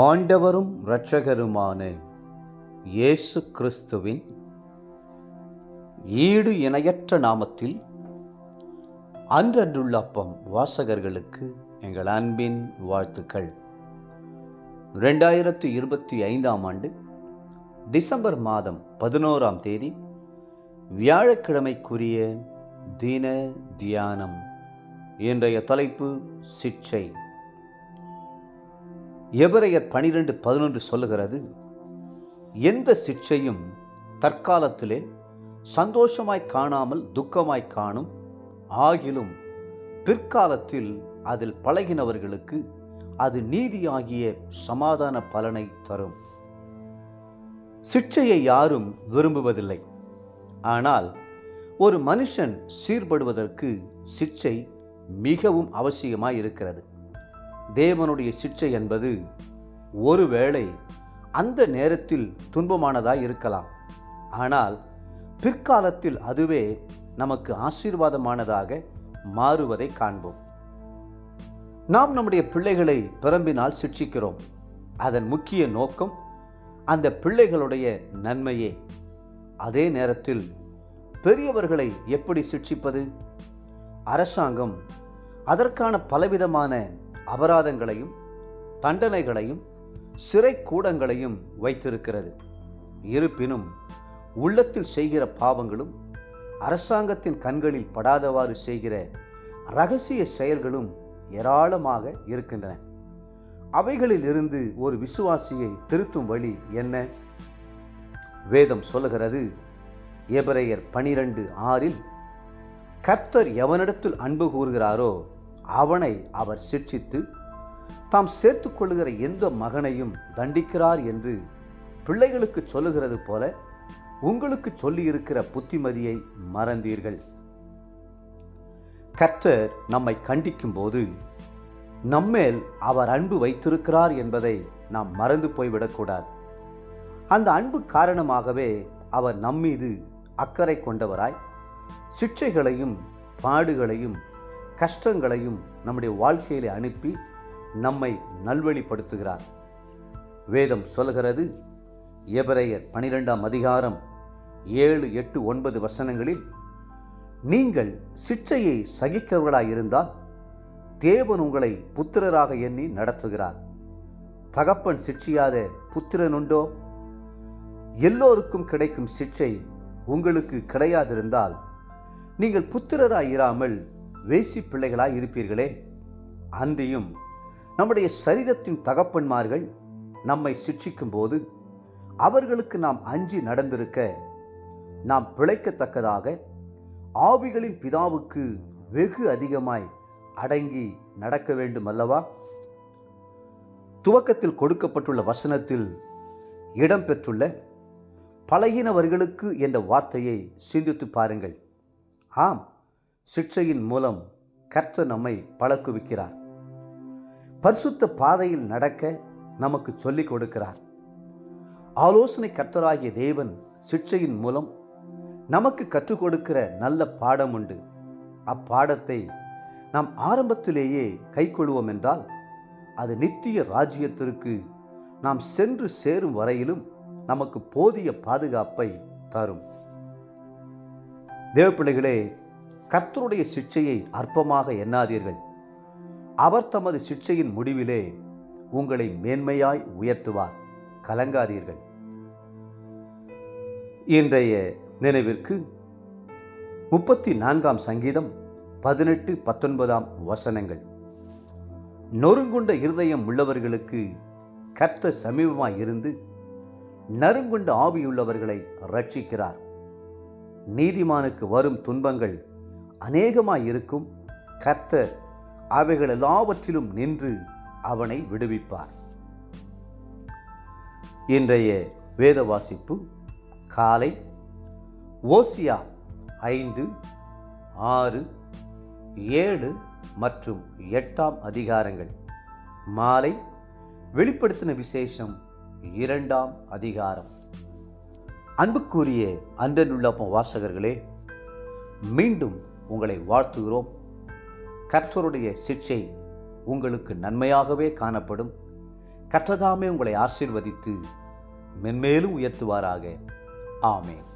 ஆண்டவரும் இரட்சகருமான இயேசு கிறிஸ்துவின் ஈடு இணையற்ற நாமத்தில் அன்றன்றுள்ள அப்பம் வாசகர்களுக்கு எங்கள் அன்பின் வாழ்த்துக்கள். 2025 ஆண்டு டிசம்பர் மாதம் 11ஆம் தேதி வியாழக்கிழமைக்குரிய தின தியானம். இன்றைய தலைப்பு சிட்சை. எபிரெயர் 12:11 சொல்லுகிறது, எந்த சிட்சையும் தற்காலத்திலே சந்தோஷமாய் காணாமல் துக்கமாய் காணும், ஆகிலும் பிற்காலத்தில் அதில் பழகினவர்களுக்கு அது நீதியாகிய சமாதான பலனை தரும். சிட்சையை யாரும் விரும்புவதில்லை. ஆனால் ஒரு மனுஷன் சீர்படுவதற்கு சிட்சை மிகவும் அவசியமாய் இருக்கிறது. தேவனுடைய சிட்சை என்பது ஒருவேளை அந்த நேரத்தில் துன்பமானதாய் இருக்கலாம், ஆனால் பிற்காலத்தில் அதுவே நமக்கு ஆசீர்வாதமானதாக மாறுவதை காண்போம். நாம் நம்முடைய பிள்ளைகளை பிறம்பினால் சிட்சிக்கிறோம். அதன் முக்கிய நோக்கம் அந்த பிள்ளைகளுடைய நன்மையே. அதே நேரத்தில் பெரியவர்களை எப்படி சிட்சிப்பது? அரசாங்கம் அதற்கான பலவிதமான அபராதங்களையும் தண்டனைகளையும் சிறை கூடங்களையும் வைத்திருக்கிறது. இருப்பினும் உள்ளத்தில் செய்கிற பாவங்களும் அரசாங்கத்தின் கண்களில் படாதவாறு செய்கிற இரகசிய செயல்களும் ஏராளமாக இருக்கின்றன. அவைகளில் இருந்து ஒரு விசுவாசியை திருத்தும் வழி என்ன? வேதம் சொல்லுகிறது, எபிரெயர் 12:6, கர்த்தர் எவனிடத்தில் அன்பு கூறுகிறாரோ அவனை அவர் சிட்சித்து தாம் சேர்த்து கொள்ளுகிற எந்த மகனையும் தண்டிக்கிறார் என்று பிள்ளைகளுக்கு சொல்லுகிறது போல உங்களுக்கு சொல்லியிருக்கிற புத்திமதியை மறந்தீர்கள். கர்த்தர் நம்மை கண்டிக்கும் போது நம்மேல் அவர் அன்பு வைத்திருக்கிறார் என்பதை நாம் மறந்து போய்விடக்கூடாது. அந்த அன்பு காரணமாகவே அவர் நம்மீது அக்கறை கொண்டவராய் சிட்சைகளையும் பாடுகளையும் கஷ்டங்களையும் நம்முடைய வாழ்க்கையிலே அனுப்பி நம்மை நல்வழிப்படுத்துகிறார். வேதம் சொல்கிறது, எபிரெயர் 12ஆம் அதிகாரம் 7, 8, 9 வசனங்களில், நீங்கள் சிட்சையை சகிக்கிறவர்களாயிருந்தால் தேவன் உங்களை புத்திரராக எண்ணி நடத்துகிறார். தகப்பன் சிட்சியாத புத்திரனுண்டோ? எல்லோருக்கும் கிடைக்கும் சிட்சை உங்களுக்கு கிடையாதிருந்தால் நீங்கள் புத்திரராயிராமல் வேசி பிள்ளைகளாய் இருப்பீர்களே. அன்றியும் நம்முடைய சரீரத்தின் தகப்பன்மார்கள் நம்மை சிட்சிக்கும் போது அவர்களுக்கு நாம் அஞ்சி நடந்திருக்க நாம் பிழைக்கத்தக்கதாக ஆவிகளின் பிதாவுக்கு வெகு அதிகமாய் அடங்கி நடக்க வேண்டும் அல்லவா? துவக்கத்தில் கொடுக்கப்பட்டுள்ள வசனத்தில் இடம்பெற்றுள்ள பழகினவர்களுக்கு என்ற வார்த்தையை சிந்தித்து பாருங்கள். ஆம், சிட்சையின் மூலம் கர்த்தர் நம்மை பழக்குவிக்கிறார். பரிசுத்த பாதையில் நடக்க நமக்கு சொல்லிக் கொடுக்கிறார். ஆலோசனை கர்த்தராகிய தேவன் சிட்சையின் மூலம் நமக்கு கற்றுக் கொடுக்கிற நல்ல பாடம் உண்டு. அப்பாடத்தை நாம் ஆரம்பத்திலேயே கைக்கொள்வோம் என்றால் அது நித்திய ராஜ்யத்திற்கு நாம் சென்று சேரும் வரையிலும் நமக்கு போதிய பாதுகாப்பை தரும். தேவப்பிள்ளைகளே, கர்த்தருடைய சிட்சையை அற்பமாக எண்ணாதீர்கள். அவர் தமது சிட்சையின் முடிவிலே உங்களை மேன்மையாய் உயர்த்துவார். கலங்காதீர்கள். இன்றைய நினைவிற்கு 34ஆம் சங்கீதம் 18, 19 வசனங்கள். நொறுங்குண்ட இருதயம் உள்ளவர்களுக்கு கர்த்தர் சமீபமாய் இருந்து நறுங்குண்ட ஆவியுள்ளவர்களை ரட்சிக்கிறார். நீதிமானுக்கு வரும் துன்பங்கள் அநேகமாயிருக்கும், கர்த்தர் அவைகள் எல்லாவற்றிலும் நின்று அவனை விடுவிப்பார். இன்றைய வேத வாசிப்பு காலை ஓசியா 5, 6, 7 மற்றும் 8ஆம் அதிகாரங்கள். மாலை வெளிப்படுத்தின விசேஷம் 2ஆம் அதிகாரம். அன்புக்குரிய அன்றன்றுள்ள வாசகர்களே, மீண்டும் உங்களை வாழ்த்துகிறோம். கர்த்தருடைய சிட்சை உங்களுக்கு நன்மையாகவே காணப்படும். கர்த்தர் தாமே உங்களை ஆசீர்வதித்து மென்மேலும் உயர்த்துவாராக. ஆமென்.